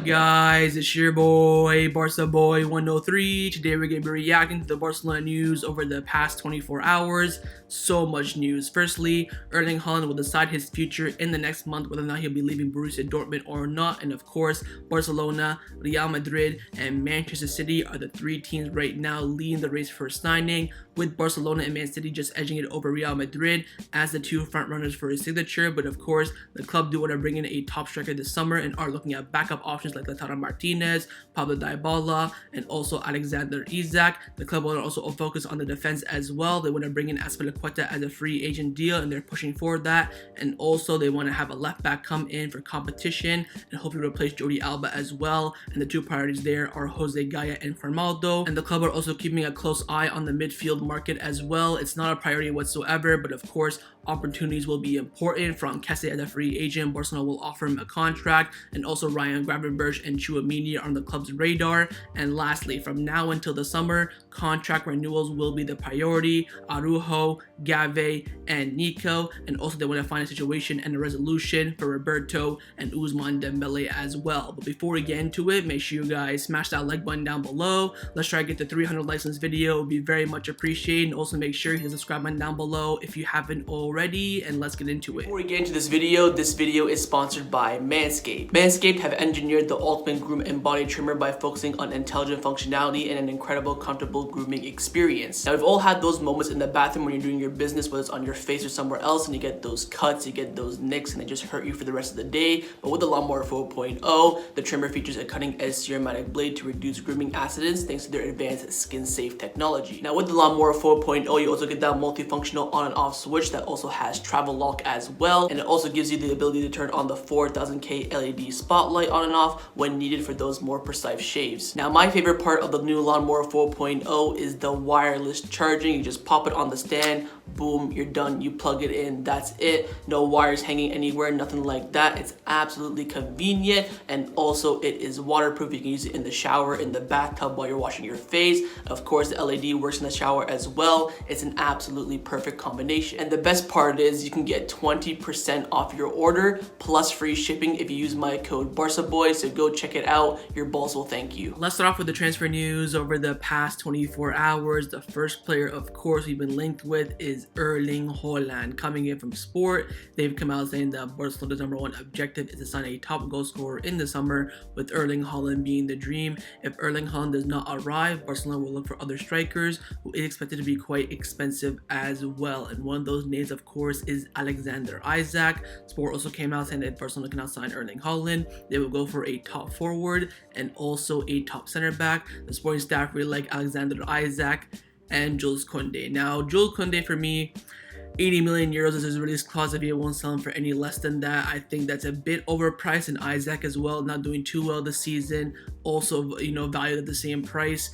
up guys, it's your boy Barca Boy 103. Today we're going to be reacting to the Barcelona news over the past 24 hours. So much news. Firstly, Erling Haaland will decide his future in the next month whether or not he'll be leaving Borussia Dortmund or not. And of course, Barcelona, Real Madrid, and Manchester City are the three teams right now leading the race for signing, with Barcelona and Man City just edging it over Real Madrid as the two front runners for his signature. But of course, the club do want to bring in a top striker this summer and are looking at backup options like Lautaro Martinez, Pablo Dybala, and also Alexander Isak. The club will also focus on the defense as well. They want to bring in Azpilicueta as a free agent deal, and they're pushing for that. And also, they want to have a left back come in for competition and hopefully replace Jordi Alba as well. And the two priorities there are Jose Gaya and Grimaldo. And the club are also keeping a close eye on the midfield market as well. It's not a priority whatsoever, but of course, opportunities will be important. Frank Kessie as a free agent, Barcelona will offer him a contract, and also Gravenberch and Tchouaméni are on the club's radar. And lastly, from now until the summer, contract renewals will be the priority. Araujo, Gavi, and Nico, and also they want to find a situation and a resolution for Roberto and Ousmane Dembele as well. But before we get into it, make sure you guys smash that like button down below. Let's try to get to 300 likes in this video. It would be very much appreciated. And also make sure you hit the subscribe button down below if you haven't already, and let's get into it. Before we get into this video is sponsored by Manscaped. Manscaped have engineered the ultimate groom and body trimmer by focusing on intelligent functionality and an incredible, comfortable grooming experience. Now, we've all had those moments in the bathroom when you're doing your business, whether it's on your face or somewhere else, and you get those cuts, you get those nicks, and they just hurt you for the rest of the day. But with the Lawnmower 4.0, the trimmer features a cutting-edge ceramic blade to reduce grooming accidents thanks to their advanced skin-safe technology. Now, with the Lawnmower 4.0, you also get that multifunctional on and off switch that also has travel lock as well, and it also gives you the ability to turn on the 4000K LED spotlight on and off when needed for those more precise shaves. Now, my favorite part of the new Lawnmower 4.0 is the wireless charging. You just pop it on the stand, boom, you're done. You plug it in, that's it. No wires hanging anywhere, nothing like that. It's absolutely convenient, and also it is waterproof. You can use it in the shower, in the bathtub while you're washing your face. Of course, the LED works in the shower as well. It's an absolutely perfect combination. And the best part is you can get 20% off your order plus free shipping if you use my code BarcaBoy, so go check it out. Your balls will thank you. Let's start off with the transfer news over the past 24 hours. The first player, of course, we've been linked with is Erling Haaland. Coming in from Sport, they've come out saying that Barcelona's #1 objective is to sign a top goal scorer in the summer, with Erling Haaland being the dream. If Erling Haaland does not arrive, Barcelona will look for other strikers, who is expected to be quite expensive as well. And one of those names, of course, is Alexander Isak. Sport also came out saying that if Barcelona cannot sign Erling Haaland, they will go for a top forward and also a top center back. The sporting staff really like Alexander Isak and Jules Koundé. Now, Jules Koundé, for me, 80 million euros is his release clause. If you won't sell him for any less than that, I think that's a bit overpriced. And Isak as well, not doing too well this season, also, valued at the same price.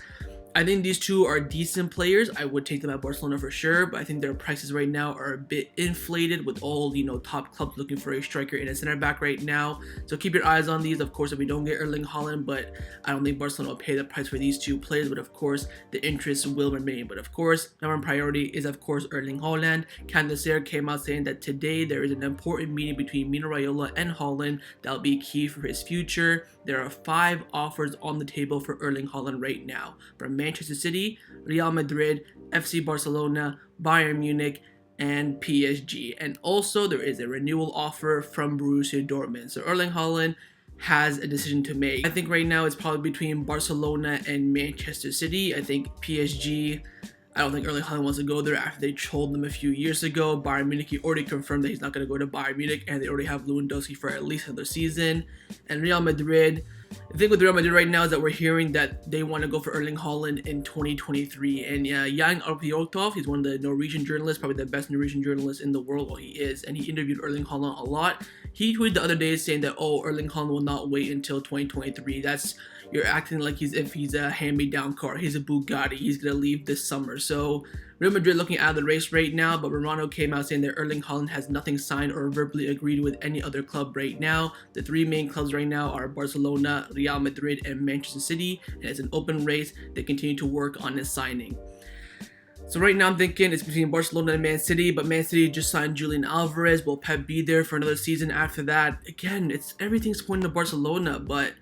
I think these two are decent players. I would take them at Barcelona for sure, but I think their prices right now are a bit inflated with all, top clubs looking for a striker and a center back right now. So keep your eyes on these, of course, if we don't get Erling Haaland, but I don't think Barcelona will pay the price for these two players, but of course, the interest will remain. But of course, number one priority is, of course, Erling Haaland. Candacer came out saying that today there is an important meeting between Mino Raiola and Haaland that will be key for his future. There are 5 offers on the table for Erling Haaland right now, from Manchester City, Real Madrid, FC Barcelona, Bayern Munich, and PSG. And also there is a renewal offer from Borussia Dortmund. So Erling Haaland has a decision to make. I think right now it's probably between Barcelona and Manchester City. I think PSG, I don't think Erling Haaland wants to go there after they trolled them a few years ago. Bayern Munich, he already confirmed that he's not going to go to Bayern Munich, and they already have Lewandowski for at least another season. And Real Madrid, the thing with Real Madrid right now is that we're hearing that they want to go for Erling Haaland in 2023. And Jan Arpiotov, he's one of the Norwegian journalists, probably the best Norwegian journalist in the world. Well, he is, and he interviewed Erling Haaland a lot. He tweeted the other day saying that, Erling Haaland will not wait until 2023. You're acting like he's a hand-me-down car. He's a Bugatti. He's going to leave this summer. So Real Madrid looking out of the race right now, but Ronald came out saying that Erling Haaland has nothing signed or verbally agreed with any other club right now. The 3 main clubs right now are Barcelona, Real Madrid, and Manchester City, and it's an open race. They continue to work on his signing. So right now I'm thinking it's between Barcelona and Man City, but Man City just signed Julian Alvarez. Will Pep be there for another season after that? Again, everything's pointing to Barcelona, but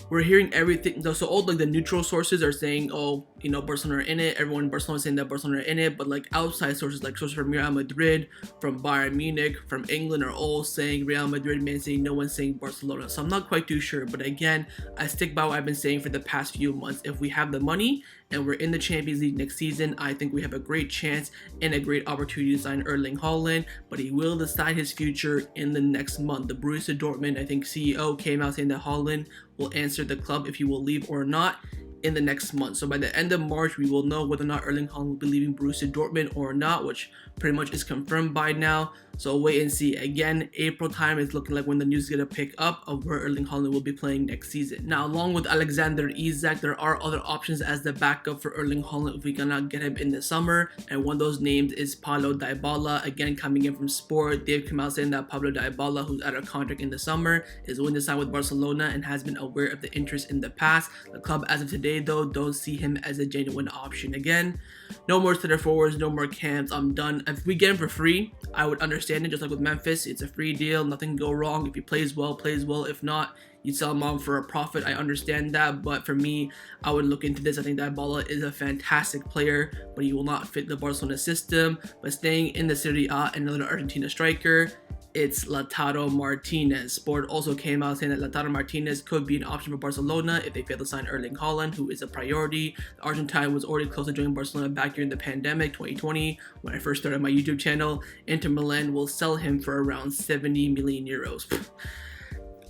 we're hearing everything. So all like the neutral sources are saying, oh, you know, Barcelona are in it. Everyone in Barcelona is saying that Barcelona are in it. But like outside sources, like sources from Real Madrid, from Bayern Munich, from England, are all saying Real Madrid, Man City. No one's saying Barcelona. So I'm not quite too sure. But again, I stick by what I've been saying for the past few months. If we have the money and we're in the Champions League next season, I think we have a great chance and a great opportunity to sign Erling Haaland. But he will decide his future in the next month. The Borussia Dortmund, I think CEO came out saying that Haaland will answer the club if he will leave or not in the next month. So by the end of March, we will know whether or not Erling Haaland will be leaving Borussia Dortmund or not, which pretty much is confirmed by now. So wait and see. Again, April time is looking like when the news is going to pick up of where Erling Haaland will be playing next season. Now, along with Alexander Isak, there are other options as the backup for Erling Haaland if we cannot get him in the summer. And one of those names is Paulo Dybala. Again, coming in from Sport, they've come out saying that Pablo Dybala, who's out of contract in the summer, is willing to sign with Barcelona and has been aware of the interest in the past. The club, as of today, though, don't see him as a genuine option. Again, no more center forwards, no more camps. I'm done. If we get him for free, I would understand it. Just like with Memphis, it's a free deal. Nothing can go wrong. If he plays well, plays well. If not, you sell him on for a profit. I understand that, but for me, I would look into this. I think that Dybala is a fantastic player, but he will not fit the Barcelona system. But staying in the Serie A, another Argentina striker, it's Lautaro Martinez. Sport also came out saying that Lautaro Martinez could be an option for Barcelona if they fail to sign Erling Haaland, who is a priority. The Argentine was already close to joining Barcelona back during the pandemic, 2020, when I first started my YouTube channel. Inter Milan will sell him for around 70 million euros.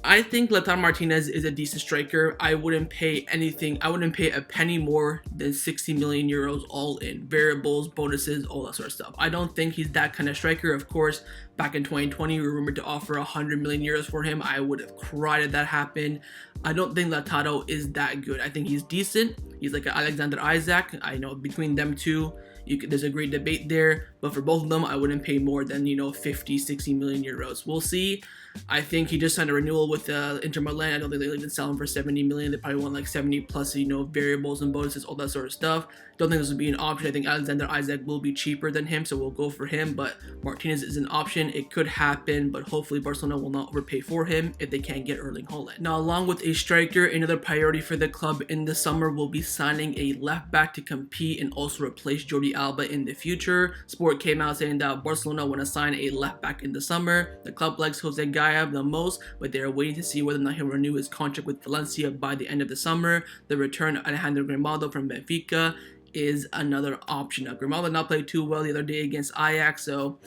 I think Lautaro Martinez is a decent striker. I wouldn't pay anything. I wouldn't pay a penny more than 60 million euros all in. Variables, bonuses, all that sort of stuff. I don't think he's that kind of striker. Of course, back in 2020, we were rumored to offer 100 million euros for him. I would have cried if that happened. I don't think Lautaro is that good. I think he's decent. He's like an Alexander Isak. I know between them two, there's a great debate there, but for both of them, I wouldn't pay more than, 50, 60 million euros. We'll see. I think he just signed a renewal with Inter Milan. I don't think they'll even sell him for 70 million. They probably want like 70 plus, variables and bonuses, all that sort of stuff. Don't think this would be an option. I think Alexander Isak will be cheaper than him, so we'll go for him. But Martinez is an option. It could happen, but hopefully Barcelona will not overpay for him if they can't get Erling Haaland. Now, along with a striker, another priority for the club in the summer will be signing a left back to compete and also replace Jordi Alba in the future. Sport came out saying that Barcelona want to sign a left back in the summer. The club likes Jose Gaya the most, but they are waiting to see whether or not he'll renew his contract with Valencia by the end of the summer. The return of Alejandro Grimaldo from Benfica is another option. Now, Grimaldo not played too well the other day against Ajax, so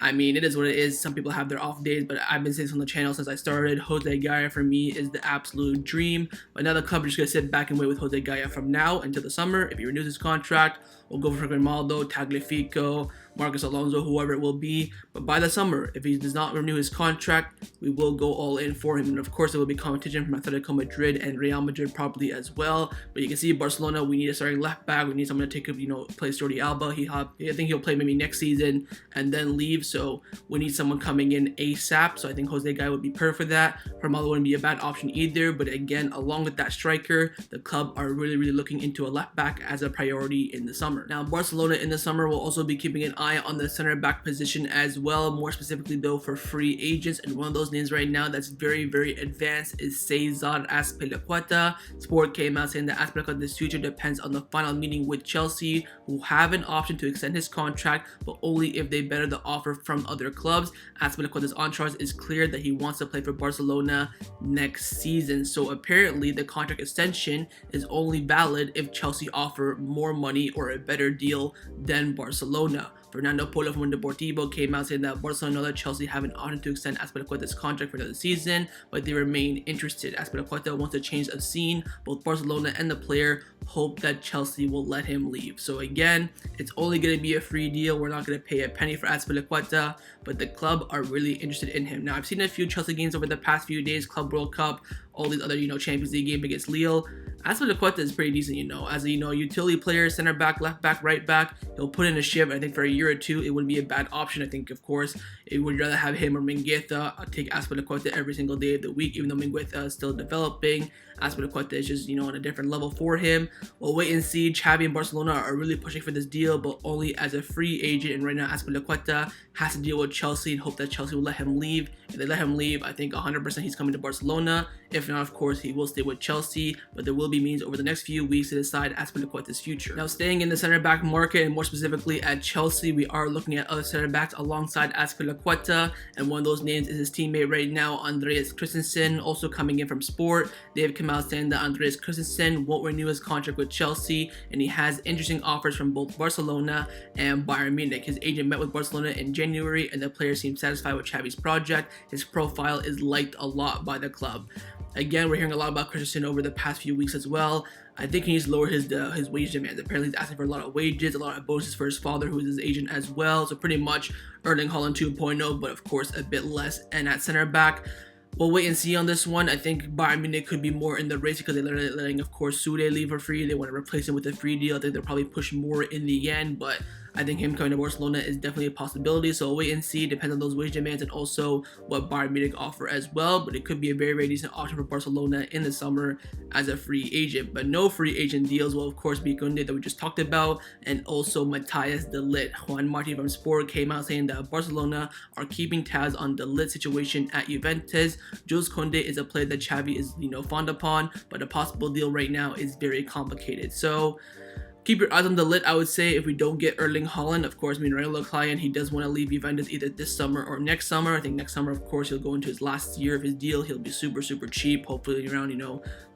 I mean, it is what it is. Some people have their off days, but I've been saying this on the channel since I started. Jose Gaya for me is the absolute dream, but now the club is just going to sit back and wait with Jose Gaya from now until the summer. If he renews his contract, we'll go for Grimaldo, Tagliafico, Marcos Alonso, whoever it will be. But by the summer, if he does not renew his contract, we will go all in for him. And of course, there will be competition from Atletico Madrid and Real Madrid probably as well. But you can see Barcelona, we need a starting left back. We need someone to take up, place Jordi Alba. I think he'll play maybe next season and then leave. So we need someone coming in ASAP. So I think Jose Gaya would be perfect for that. Grimaldo wouldn't be a bad option either. But again, along with that striker, the club are really, really looking into a left back as a priority in the summer. Now, Barcelona in the summer will also be keeping an eye on the center back position as well, more specifically though for free agents, and one of those names right now that's very, very advanced is Cesar Azpilicueta. Sport came out saying that Azpilicueta's future depends on the final meeting with Chelsea, who have an option to extend his contract, but only if they better the offer from other clubs. Azpilicueta's entourage is clear that he wants to play for Barcelona next season, so apparently the contract extension is only valid if Chelsea offer more money or a better deal than Barcelona. Fernando Polo from Deportivo came out saying that Barcelona know that Chelsea have an option to extend Azpilicueta's contract for another season, but they remain interested. Azpilicueta wants a change of scene. Both Barcelona and the player hope that Chelsea will let him leave. So again, it's only going to be a free deal. We're not going to pay a penny for Azpilicueta, but the club are really interested in him. Now, I've seen a few Chelsea games over the past few days, Club World Cup, all these other, Champions League games against Lille. Azpilicueta is pretty decent, as a, utility player, center back, left back, right back. He'll put in a shift. I think for a year or two, it wouldn't be a bad option. I think, of course, it would rather have him or Mingueza take Azpilicueta every single day of the week, even though Mingueza is still developing. Azpilicueta is just, on a different level for him. We'll wait and see. Xavi and Barcelona are really pushing for this deal, but only as a free agent. And right now, Azpilicueta has to deal with Chelsea and hope that Chelsea will let him leave. If they let him leave, I think 100% he's coming to Barcelona. If not, of course, he will stay with Chelsea, but there will be means over the next few weeks to decide Azpilicueta's future. Now, staying in the center back market and more specifically at Chelsea, we are looking at other center backs alongside Azpilicueta, and one of those names is his teammate right now, Andreas Christensen, also coming in from Sport. They have come out saying that Andreas Christensen won't renew his contract with Chelsea, and he has interesting offers from both Barcelona and Bayern Munich. His agent met with Barcelona in January, and the player seems satisfied with Xavi's project. His profile is liked a lot by the club. Again, we're hearing a lot about Christensen over the past few weeks as well. I think he needs to lower his wage demands. Apparently, he's asking for a lot of wages, a lot of bonuses for his father, who is his agent as well. So pretty much Erling Haaland 2.0, but of course a bit less. And at center back, we'll wait and see on this one. I think Bayern Munich could be more in the race because they're letting, of course, Sude leave for free. They want to replace him with a free deal. I think they'll probably push more in the end, but I think him coming to Barcelona is definitely a possibility. So we'll wait and see. Depends on those wage demands and also what Bayern Munich offer as well. But it could be a very, very decent option for Barcelona in the summer as a free agent. But no free agent deals will, of course, be Koundé that we just talked about, and also Matthias de Ligt. Juan Martin from Sport came out saying that Barcelona are keeping tabs on de Ligt's situation at Juventus. Jules Koundé is a player that Xavi is, fond upon, but a possible deal right now is very complicated. So keep your eyes on de Ligt, I would say, if we don't get Erling Haaland. Of course, Renewal client, he does want to leave Juventus either this summer or next summer. I think next summer, of course, he'll go into his last year of his deal. He'll be super, super cheap, hopefully around,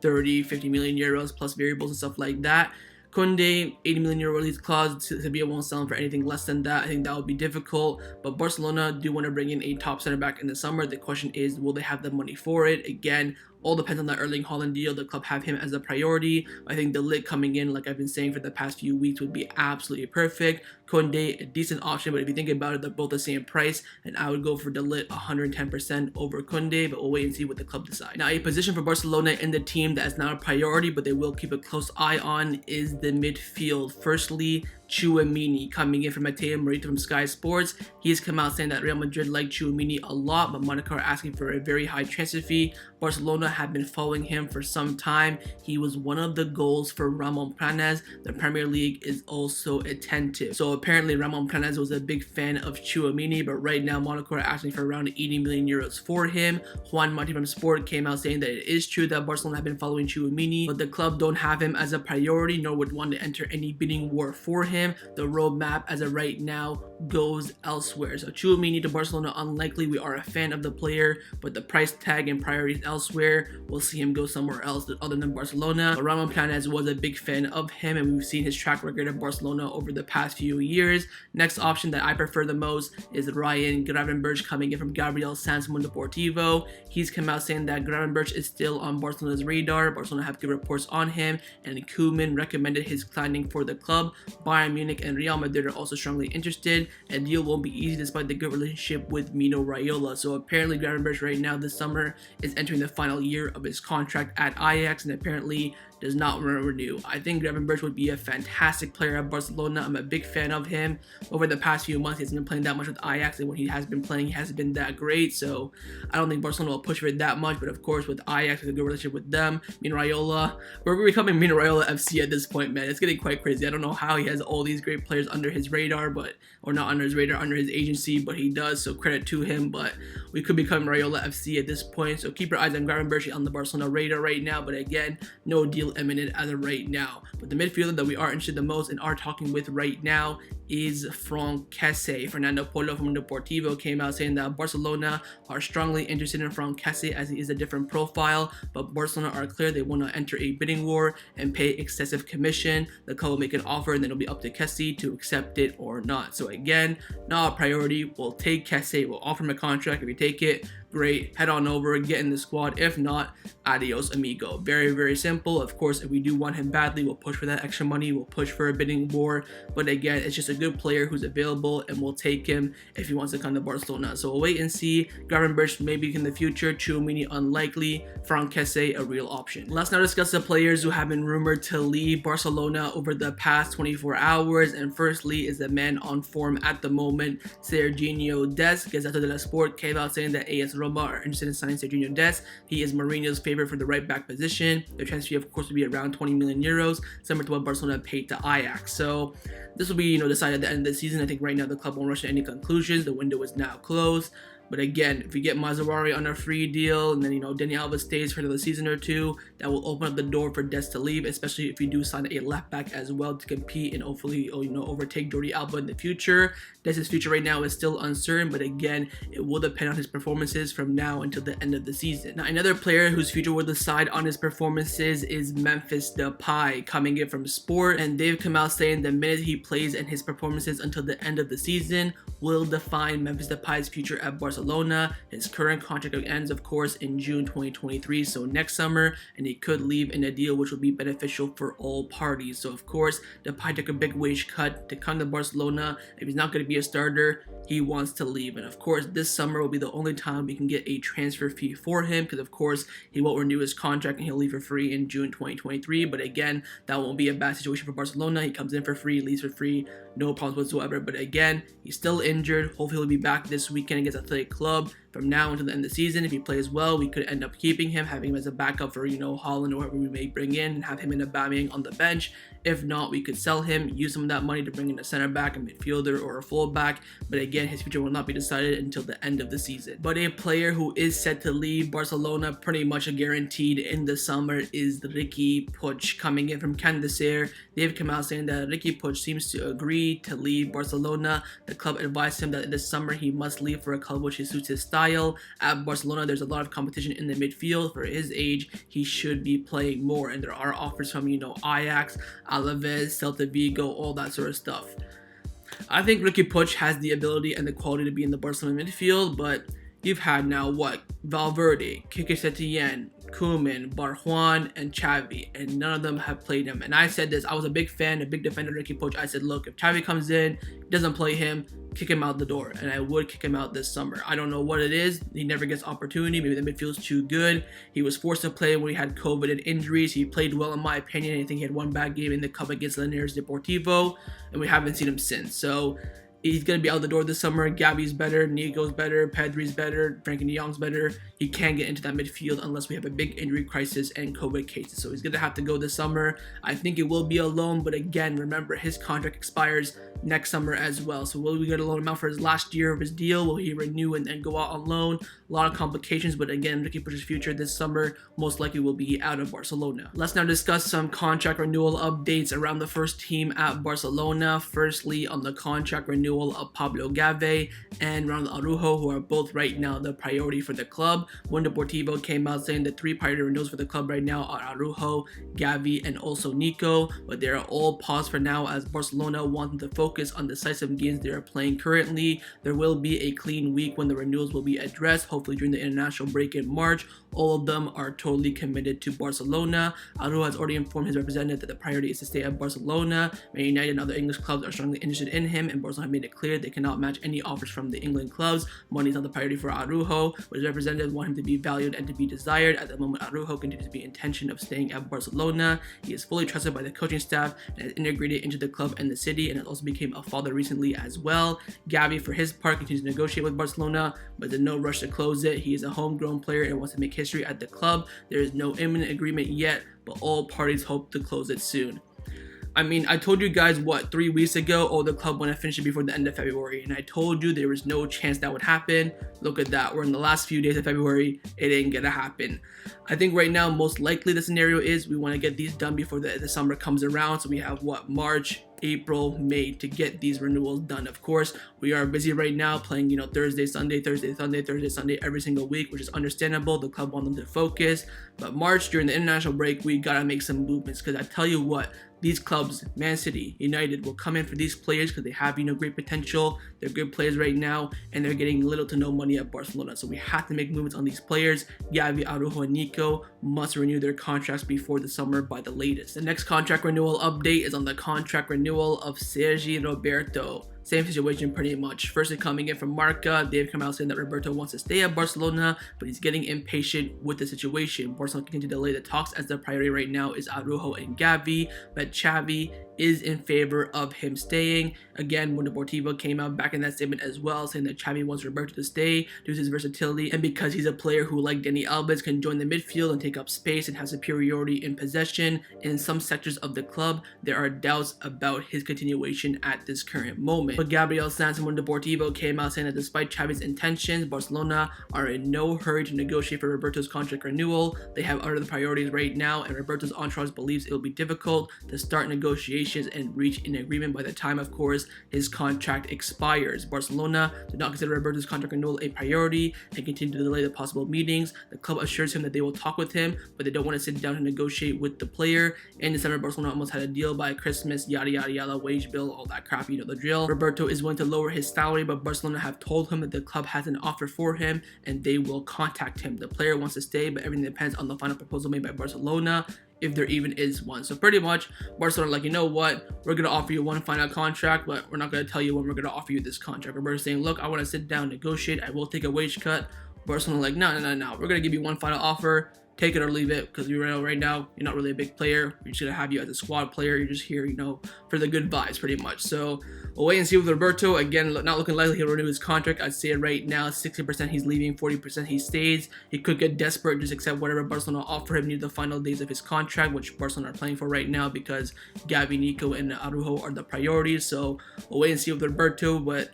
30, 50 million euros plus variables and stuff like that. Koundé, 80 million euro release clause. Sevilla won't sell him for anything less than that. I think that would be difficult. But Barcelona do want to bring in a top center back in the summer. The question is, will they have the money for it? Again, all depends on the Erling Haaland deal. The club have him as a priority. I think de Ligt coming in, like I've been saying for the past few weeks, would be absolutely perfect. Koundé, a decent option, but if you think about it, they're both the same price, and I would go for de Ligt 110% over Koundé, but we'll wait and see what the club decides. Now, a position for Barcelona in the team that is not a priority, but they will keep a close eye on, is the midfield. Firstly, Tchouaméni coming in from Mateo Morita from Sky Sports. He's come out saying that Real Madrid like Tchouaméni a lot, but Monaco are asking for a very high transfer fee. Barcelona have been following him for some time. He was one of the goals for Ramon Planes. The Premier League is also attentive. So apparently Ramon Planes was a big fan of Tchouaméni, but right now Monaco are asking for around 80 million euros for him. Juan Martin from Sport came out saying that it is true that Barcelona have been following Tchouaméni, but the club don't have him as a priority, nor would want to enter any bidding war for him. The roadmap as of right now goes elsewhere. So Tchouaméni to Barcelona, unlikely. We are a fan of the player, but the price tag and priorities elsewhere, we'll see him go somewhere else other than Barcelona. But Ramon Planes was a big fan of him, and we've seen his track record at Barcelona over the past few years. Next option that I prefer the most is Ryan Gravenberch coming in from Gabriel Sanz Mundo Deportivo. He's come out saying that Gravenberch is still on Barcelona's radar. Barcelona have good reports on him, and Koeman recommended his signing for the club. Bayern Munich and Real Madrid are also strongly interested. A deal won't be easy despite the good relationship with Mino Raiola. So apparently Gravenberch right now this summer is entering the final year of his contract at Ajax, and apparently does not want to renew. I think Gravenberch would be a fantastic player at Barcelona. I'm a big fan of him. Over the past few months, he hasn't been playing that much with Ajax, and when he has been playing, he hasn't been that great. So I don't think Barcelona will push for it that much. But of course, with Ajax, with a good relationship with them, Mino Raiola, we're becoming Mino Raiola FC at this point, man. It's getting quite crazy. I don't know how he has all these great players under his radar, or not under his radar, under his agency, but he does. So credit to him. But we could become Raiola FC at this point. So keep your eyes on Gravenberch on the Barcelona radar right now. But again, no deal imminent as of right now. But the midfielder that we are interested the most and are talking with right now is Frank Kessie. Fernando Paulo from Deportivo came out saying that Barcelona are strongly interested in Frank Kessie as he is a different profile, but Barcelona are clear they want to enter a bidding war and pay excessive commission. The club will make an offer, and then it'll be up to Kessie to accept it or not. So again, not a priority. We'll take Kessie. We'll offer him a contract. If we take it, great, head on over, get in the squad. If not, adios amigo. Very, very simple. Of course, if we do want him badly, we'll push for that extra money. We'll push for a bidding war. But again, it's just a good player who's available, and we'll take him if he wants to come to Barcelona. So we'll wait and see. Gravenberch maybe in the future. Tchouaméni unlikely. Frank Kessie a real option. Let's now discuss the players who have been rumored to leave Barcelona over the past 24 hours. And firstly is the man on form at the moment, Sergi Des. Gazzetta dello Sport came out saying that AS Roma are interested in signing Sergi Dest. He is Mourinho's favorite for the right back position. The transfer fee, of course, will be around 20 million euros, similar to what Barcelona paid to Ajax. So this will be, decided at the end of the season. I think right now the club won't rush to any conclusions. The window is now closed. But again, if we get Mazraoui on a free deal, and then, Dani Alves stays for another season or two, that will open up the door for Dest to leave, especially if we do sign a left back as well to compete and hopefully, overtake Jordi Alba in the future. Dest's future right now is still uncertain, but again, it will depend on his performances from now until the end of the season. Now, another player whose future will decide on his performances is Memphis Depay, coming in from Sport, and they've come out saying the minute he plays and his performances until the end of the season will define Memphis Depay's future at Barcelona. His current contract ends, of course, in June 2023, so next summer, and he could leave in a deal which will be beneficial for all parties. So, of course, Depay took a big wage cut to come to Barcelona. If he's not going to be a starter, he wants to leave. And, of course, this summer will be the only time we can get a transfer fee for him because, of course, he won't renew his contract and he'll leave for free in June 2023. But, again, that won't be a bad situation for Barcelona. He comes in for free, leaves for free, no problems whatsoever. But, again, he's still injured. Hopefully he'll be back this weekend against Athletic Club. From now until the end of the season, if he plays well, we could end up keeping him, having him as a backup for, Haaland or whoever we may bring in, and have him and Aubameyang on the bench. If not, we could sell him, use some of that money to bring in a center back, a midfielder, or a fullback. But again, his future will not be decided until the end of the season. But a player who is set to leave Barcelona pretty much guaranteed in the summer is Riqui Puig, coming in from Candacer. They've come out saying that Riqui Puig seems to agree to leave Barcelona. The club advised him that this summer he must leave for a club which suits his style. At Barcelona, there's a lot of competition in the midfield. For his age, he should be playing more, and there are offers from, Ajax, Alaves, Celta Vigo, all that sort of stuff. I think Riqui Puig has the ability and the quality to be in the Barcelona midfield, but you've had now Valverde, Kike Setien, Koeman, Barjuan, and Xavi, and none of them have played him. And I said this, I was a big fan, a big defender of Riqui Puig. I said, look, if Xavi comes in, doesn't play him, kick him out the door, and I would kick him out this summer. I don't know what it is. He never gets opportunity. Maybe the midfield's too good. He was forced to play when he had COVID and injuries. He played well, in my opinion. I think he had one bad game in the cup against Linares Deportivo, and we haven't seen him since. So he's going to be out the door this summer. Gavi's better, Nico's better, Pedri's better, Frankie de Jong's better. He can't get into that midfield unless we have a big injury crisis and COVID cases. So he's going to have to go this summer. I think it will be a loan, but again, remember, his contract expires next summer as well. So will we get a loan amount for his last year of his deal? Will he renew and then go out on loan? A lot of complications, but again, Riqui Puig's future this summer most likely will be out of Barcelona. Let's now discuss some contract renewal updates around the first team at Barcelona. Firstly, on the contract renewal of Pablo Gavi and Ronald Araujo, who are both right now the priority for the club. Mundo Deportivo came out saying the three priority renewals for the club right now are Araujo, Gavi, and also Nico, but they are all paused for now as Barcelona want to focus on decisive games they are playing currently. There will be a clean week when the renewals will be addressed, hopefully during the international break in March. All of them are totally committed to Barcelona. Araujo has already informed his representative that the priority is to stay at Barcelona. Man United and other English clubs are strongly interested in him, and Barcelona have made it clear they cannot match any offers from the England clubs. Money is not the priority for Araujo, but his representatives want him to be valued and to be desired. At the moment, Araujo continues to be intention of staying at Barcelona. He is fully trusted by the coaching staff and has integrated into the club and the city, and has also became a father recently as well. Gavi, for his part, continues to negotiate with Barcelona, but there's no rush to close it. He is a homegrown player and wants to make history at the club. There is no imminent agreement yet, but all parties hope to close it soon. I mean, I told you guys, 3 weeks ago, the club want to finish it before the end of February, and I told you there was no chance that would happen. Look at that. We're in the last few days of February. It ain't gonna happen. I think right now, most likely the scenario is we want to get these done before the summer comes around, so we have, March, April, May to get these renewals done. Of course, we are busy right now playing, Thursday, Sunday, Thursday, Sunday, Thursday, Sunday every single week, which is understandable. The club wants them to focus, but March, during the international break, we gotta make some movements, because I tell you what, these clubs, Man City, United, will come in for these players because they have, great potential. They're good players right now, and they're getting little to no money at Barcelona. So we have to make movements on these players. Gavi, Araujo, and Nico must renew their contracts before the summer by the latest. The next contract renewal update is on the contract renewal of Sergi Roberto. Same situation pretty much. Firstly, coming in from Barca, they've come out saying that Roberto wants to stay at Barcelona, but he's getting impatient with the situation. Barcelona continue to delay the talks as their priority right now is Araujo and Gavi, but Xavi is in favor of him staying. Again, Mundo Deportivo came out back in that statement as well, saying that Xavi wants Roberto to stay due to his versatility and because he's a player who, like Dani Alves, can join the midfield and take up space and have superiority in possession. In some sectors of the club, there are doubts about his continuation at this current moment. But Gabriel Sanz and Mundo Deportivo came out saying that despite Xavi's intentions, Barcelona are in no hurry to negotiate for Roberto's contract renewal. They have other priorities right now, and Roberto's entourage believes it will be difficult to start negotiations and reach an agreement by the time, of course, his contract expires. Barcelona do not consider Roberto's contract renewal a priority and continue to delay the possible meetings. The club assures him that they will talk with him, but they don't want to sit down to negotiate with the player. In December, Barcelona almost had a deal by Christmas, yada yada yada, wage bill, all that crap, you know the drill. Roberto is willing to lower his salary, but Barcelona have told him that the club has an offer for him and they will contact him. The player wants to stay, but everything depends on the final proposal made by Barcelona, if there even is one. So pretty much Barcelona like, you know what, we're going to offer you one final contract, but we're not going to tell you when we're going to offer you this contract. Roberto's saying, look, I want to sit down, negotiate, I will take a wage cut. Barcelona like, no, we're going to give you one final offer, take it or leave it, because right now you're not really a big player. We're just going to have you as a squad player. You're just here, you know, for the good vibes pretty much. So we'll wait and see with Roberto. Again, not looking likely he'll renew his contract. I'd say right now 60% he's leaving, 40% he stays. He could get desperate, just accept whatever Barcelona offer him near the final days of his contract, which Barcelona are playing for right now because Gavi, Nico, and Araujo are the priorities. So we'll wait and see with Roberto, but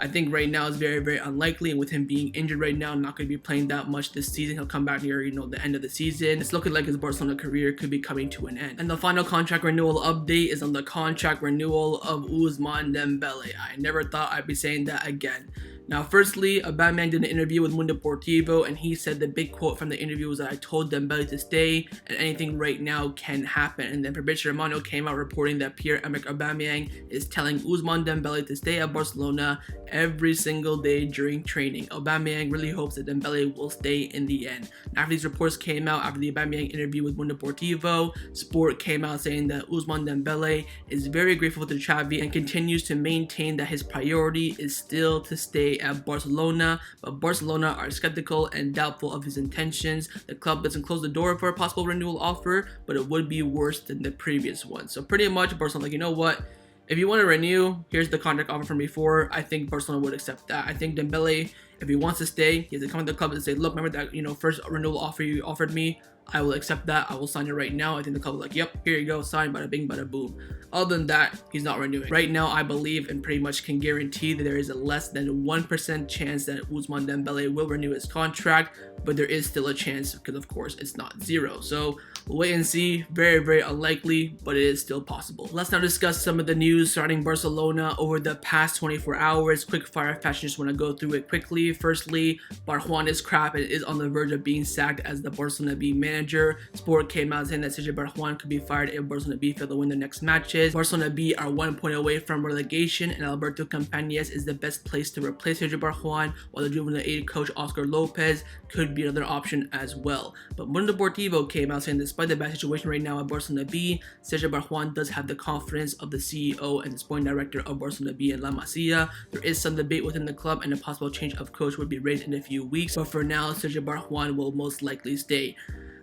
I think right now is very, very unlikely, and with him being injured right now, not going to be playing that much this season. He'll come back near, you know, the end of the season. It's looking like his Barcelona career could be coming to an end. And the final contract renewal update is on the contract renewal of Ousmane Dembele. I never thought I'd be saying that again. Now, firstly, Aubameyang did an interview with Mundo Deportivo, and he said the big quote from the interview was that I told Dembele to stay, and anything right now can happen. And then Fabrizio Romano came out reporting that Pierre-Emerick Aubameyang is telling Ousmane Dembele to stay at Barcelona every single day during training. Aubameyang really hopes that Dembele will stay in the end. After these reports came out, after the Aubameyang interview with Mundo Deportivo, Sport came out saying that Ousmane Dembele is very grateful to Xavi and continues to maintain that his priority is still to stay at Barcelona, but Barcelona are skeptical and doubtful of his intentions. The club doesn't close the door for a possible renewal offer, but it would be worse than the previous one. So pretty much Barcelona like, you know what, if you want to renew, here's the contract offer from before. I think Barcelona would accept that. I think Dembele, if he wants to stay, he has to come to the club and say, look, remember that, you know, first renewal offer you offered me? I will accept that. I will sign it right now. I think the club is like, yep, here you go, sign, bada bing, bada boom. Other than that, he's not renewing. Right now, I believe and pretty much can guarantee that there is a less than 1% chance that Ousmane Dembele will renew his contract, but there is still a chance because, of course, it's not zero. So we'll wait and see. Very, very unlikely, but it is still possible. Let's now discuss some of the news surrounding Barcelona over the past 24 hours. Quick fire fashion, just want to go through it quickly. Firstly, Barjuan is crap and is on the verge of being sacked as the Barcelona B manager. Sport came out saying that Sergi Barjuan could be fired if Barcelona B fail to win their next matches. Barcelona B are 1 point away from relegation, and Alberto Campañas is the best place to replace Sergi Barjuan, while the Juvenile 8 coach Oscar Lopez could be another option as well. But Mundo Deportivo came out saying despite the bad situation right now at Barcelona B, Sergi Barjuan does have the confidence of the CEO and the sporting director of Barcelona B and La Masia. There is some debate within the club, and a possible change of coach would be raised in a few weeks, but for now, Sergi Barjuan will most likely stay.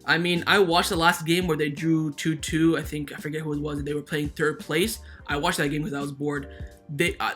I mean, I watched the last game where they drew 2-2. I forget who it was. They were playing third place. I watched that game because I was bored. I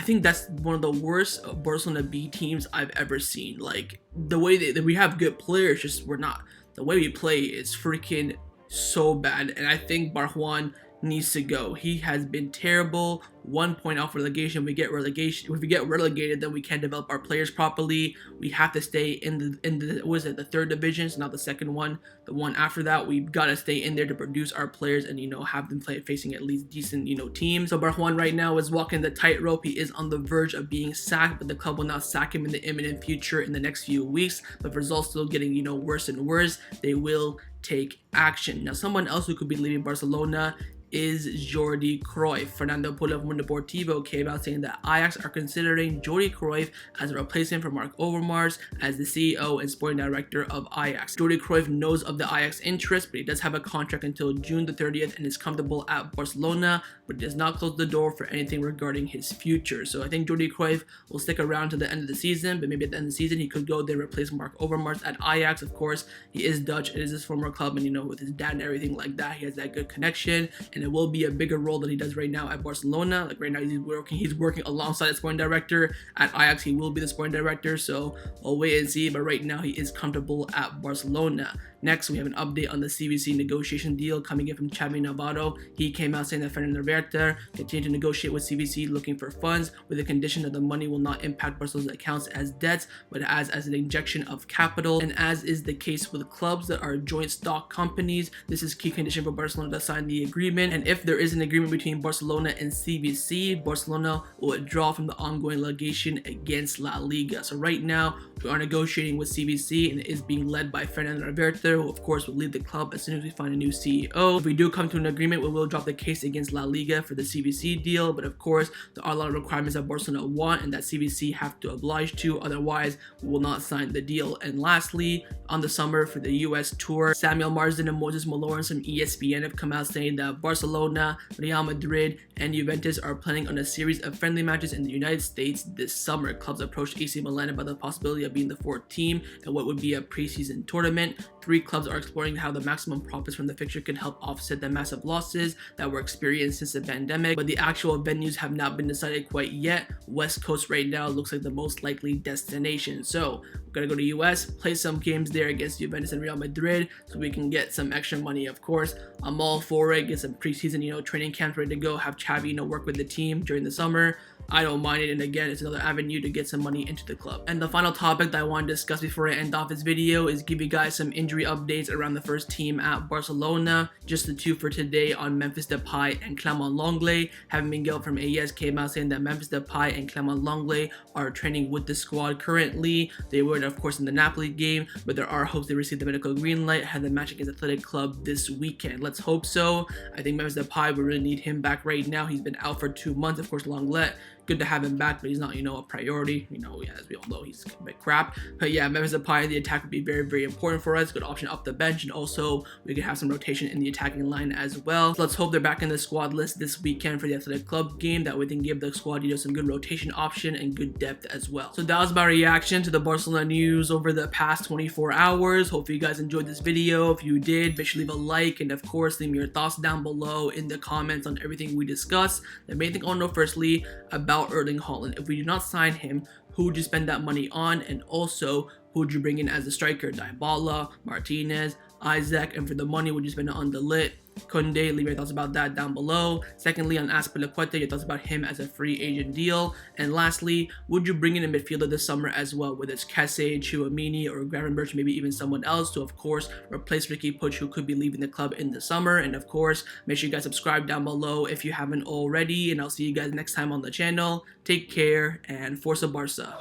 think that's one of the worst Barcelona B teams I've ever seen. Like, the way that we have good players, just we're not. The way we play is freaking so bad, and I think Barjuan needs to go. He has been terrible. 1 point off relegation. If we get relegated, then we can't develop our players properly. We have to stay in the third division, so not the second one, the one after that. We've got to stay in there to produce our players and, you know, have them play facing at least decent, you know, teams. So Barjuan right now is walking the tightrope. He is on the verge of being sacked, but the club will not sack him in the imminent future in the next few weeks. But results still getting, you know, worse and worse, they will take action. Now, someone else who could be leaving Barcelona is Jordi Cruyff. Fernando Polo of Mundo Deportivo came out saying that Ajax are considering Jordi Cruyff as a replacement for Marc Overmars as the CEO and sporting director of Ajax. Jordi Cruyff knows of the Ajax interest, but he does have a contract until June the 30th and is comfortable at Barcelona, but does not close the door for anything regarding his future. So I think Jordi Cruyff will stick around to the end of the season, but maybe at the end of the season he could go there replace Marc Overmars at Ajax. Of course, he is Dutch, it is his former club, and, you know, with his dad and everything like that, he has that good connection. And and it will be a bigger role than he does right now at Barcelona. Like right now he's working alongside the sporting director. At Ajax he will be the sporting director, so we'll wait and see, but right now he is comfortable at Barcelona. Next, we have an update on the CVC negotiation deal coming in from Xavi Navarro. He came out saying that Fernando Roberto continued to negotiate with CVC looking for funds with the condition that the money will not impact Barcelona's accounts as debts, but as an injection of capital. And as is the case with clubs that are joint stock companies, this is key condition for Barcelona to sign the agreement. And if there is an agreement between Barcelona and CVC, Barcelona will withdraw from the ongoing litigation against La Liga. So right now, we are negotiating with CVC, and it is being led by Fernando Roberto, who of course will leave the club as soon as we find a new CEO. If we do come to an agreement, we will drop the case against La Liga for the CVC deal, but of course there are a lot of requirements that Barcelona want and that CVC have to oblige to, otherwise we will not sign the deal. And lastly, on the summer for the US tour, Samuel Marsden and Moses Malone from ESPN have come out saying that Barcelona, Real Madrid, and Juventus are planning on a series of friendly matches in the United States this summer. Clubs approached AC Milan about the possibility of being the fourth team and what would be a preseason tournament. 3 clubs are exploring how the maximum profits from the fixture could help offset the massive losses that were experienced since the pandemic, but the actual venues have not been decided quite yet. West Coast right now looks like the most likely destination. So we're gonna go to US, play some games there against Juventus and Real Madrid so we can get some extra money. Of course, I'm all for it. Get some preseason, training camps ready to go. Have Xavi, work with the team during the summer. I don't mind it, and again, it's another avenue to get some money into the club. And the final topic that I want to discuss before I end off this video is give you guys some injury updates around the first team at Barcelona. Just the 2 for today on Memphis Depay and Clement Lenglet. Having Miguel from AES came out saying that Memphis Depay and Clement Lenglet are training with the squad currently. They were, of course, in the Napoli game, but there are hopes they receive the medical green light ahead of the match against Athletic Club this weekend. Let's hope so. I think Memphis Depay, we really need him back right now. He's been out for 2 months. Of course, Lenglet, good to have him back, but he's not, a priority. As we all know, he's a bit crap. But yeah, Memphis Depay in the attack would be very, very important for us. Good option off the bench, and also we could have some rotation in the attacking line as well. So let's hope they're back in the squad list this weekend for the Athletic Club game. That way they can give the squad, some good rotation option and good depth as well. So that was my reaction to the Barcelona news over the past 24 hours. Hopefully you guys enjoyed this video. If you did, make sure to leave a like, and of course leave me your thoughts down below in the comments on everything we discussed. The main thing I want to know firstly about Erling Haaland. If we do not sign him, who would you spend that money on? And also, who would you bring in as a striker? Dybala, Martinez, Isak, and for the money, would you spend it on Dembele, Koundé? Leave your thoughts about that down below. Secondly, on Azpilicueta, your thoughts about him as a free agent deal. And lastly, would you bring in a midfielder this summer as well, whether it's Kessie, Tchouaméni, or Gravenberch, maybe even someone else to, of course, replace Ricky Puig, who could be leaving the club in the summer. And of course, make sure you guys subscribe down below if you haven't already, and I'll see you guys next time on the channel. Take care, and Forza Barca.